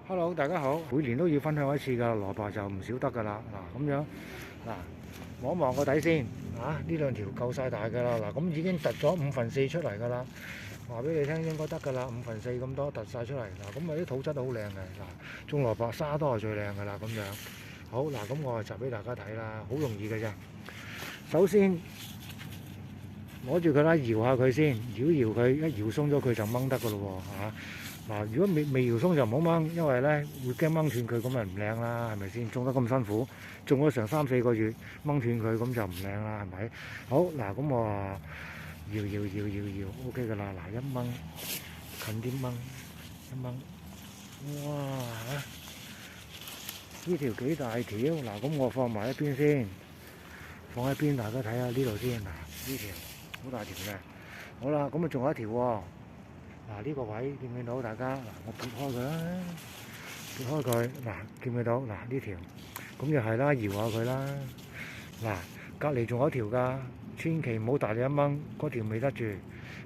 Hello，大家好。每年都要分享一次㗎，蘿蔔就唔少得㗎啦。嗱，咁樣嗱，望一望個底先。呢兩條夠晒大㗎啦。嗱，咁已經突咗5/4出嚟㗎啦。話俾你聽應該得㗎啦，5/4咁多突晒出嚟。嗱，咁啊啲土質都好靚嘅。嗱，種蘿蔔沙多係最靚㗎啦。咁樣好嗱，咁我就俾大家睇啦，好容易嘅啫。首先攞住佢啦，搖下佢先，搖一搖佢，一搖鬆咗佢就掹得㗎咯喎。嗱，如果未搖鬆就唔好掹，因為咧會驚掹斷佢，咁咪唔靚啦，係咪先？種得咁辛苦，種咗成3、4個月，掹斷佢咁就唔靚啦，係咪？好嗱，咁我搖，OK 㗎啦。嗱，一掹近啲掹，一掹，哇！呢條幾大條？嗱，咁我放埋一邊先，放喺邊，大家睇下呢度先。嗱，呢條好大條嘅。好啦，咁啊仲有一條喎。嗱，呢個位見唔見到大家？嗱，我撥開佢啦，撥開佢。嗱，見唔見到？嗱，呢條咁又係啦，搖下佢啦。嗱，隔離仲有一條㗎，千祈唔好大力一掹，嗰條未得住，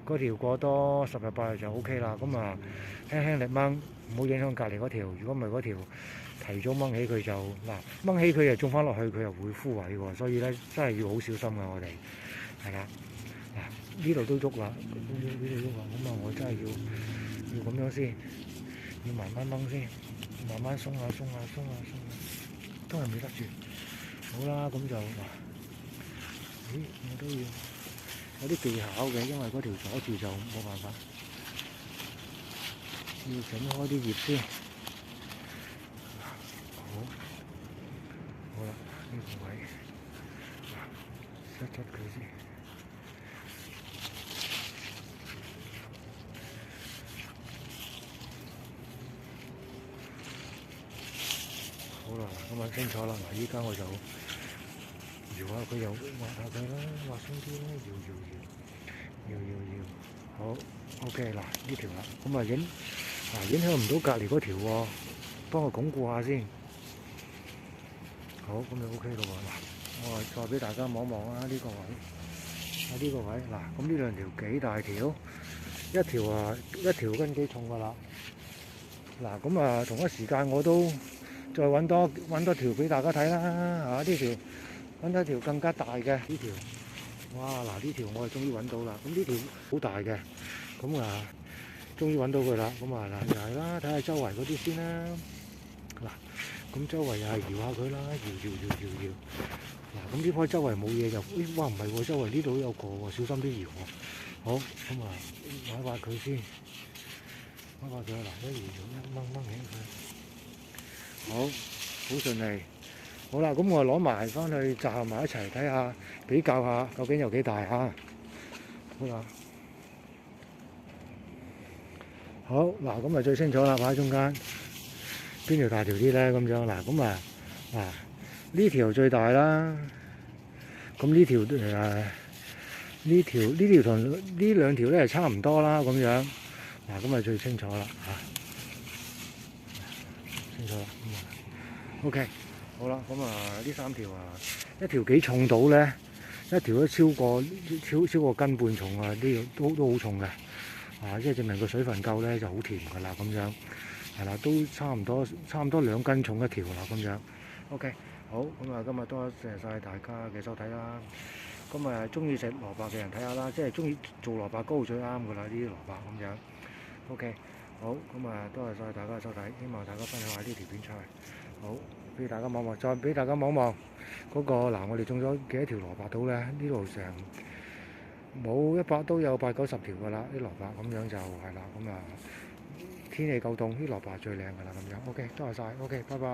嗰條過多10日8日就 OK 啦。咁啊，輕輕力掹，唔好影響隔離嗰條。如果唔係嗰條提早掹起佢就掹起佢又種翻落去，佢又會枯萎喎。所以咧真係要好小心㗎，我哋係啦。嗱，呢度都喐啦，呢度喐啦，咁啊我真係要咁樣先，要慢慢掹先，慢慢鬆下，都係未得住。好啦，咁就我都要有啲技巧嘅，因為嗰條阻住就冇辦法，要整開啲葉先。好啦，呢個位塞佢先。好啦，咁啊清楚啦。嗱，依家我就搖下佢，又滑下佢啦，滑鬆啲啦，搖。好 ，OK 嗱，呢條啦，咁啊影響唔到隔離嗰條喎，幫我鞏固下先。好，咁就 OK 咯喎。嗱，我再俾大家望一望啊，呢個位，呢個位。嗱，咁呢兩條幾大條？一條斤幾重㗎啦。嗱，咁啊同一時間我都再揾多條俾大家睇啦。呢條揾多條更加大嘅呢條。哇！嗱，呢條我係終於揾到啦。咁呢條好大嘅，咁啊終於揾到佢啦。咁啊嗱，又係啦，睇下周圍嗰啲先啦。嗱，咁周圍又係搖下佢啦，搖。嗱，咁呢棵周圍冇嘢就，哇唔係喎，周圍呢度有個喎，小心啲搖喎。好，咁啊揾下佢先，揾下佢嗱，一搖掹起佢。好順利。好啦，咁我攞埋翻去集合埋一齊睇下，比較下究竟有幾大嚇。好啦，好嗱，咁啊最清楚啦，擺喺中間，邊條大條啲咧？咁樣嗱，咁啊呢條最大啦。咁呢條同呢兩條咧係差唔多啦，咁樣嗱，咁啊最清楚啦嚇，清楚啦。OK。好啦，咁啊呢3條一條幾重到咧？一條都超過斤半重啊！呢個都好重嘅，即係證明個水分夠咧就好甜㗎啦，咁樣係啦，都差唔多2斤重一條啦，咁樣。OK，好，咁啊今日多謝晒大家嘅收睇啦。咁啊中意食蘿蔔嘅人睇下啦，即係中意做蘿蔔糕最啱㗎啦，呢啲蘿蔔咁樣。OK，好，咁啊多謝晒大家嘅收睇，希望大家分享下呢條片出嚟。好，俾大家望望，再俾大家望望嗰個嗱，我哋種咗幾多條蘿蔔到咧？呢度成冇100都有80、90條㗎啦，啲蘿蔔咁樣就係啦。咁啊天氣夠凍，啲蘿蔔最靚㗎啦咁樣。OK，多謝晒。OK，拜拜。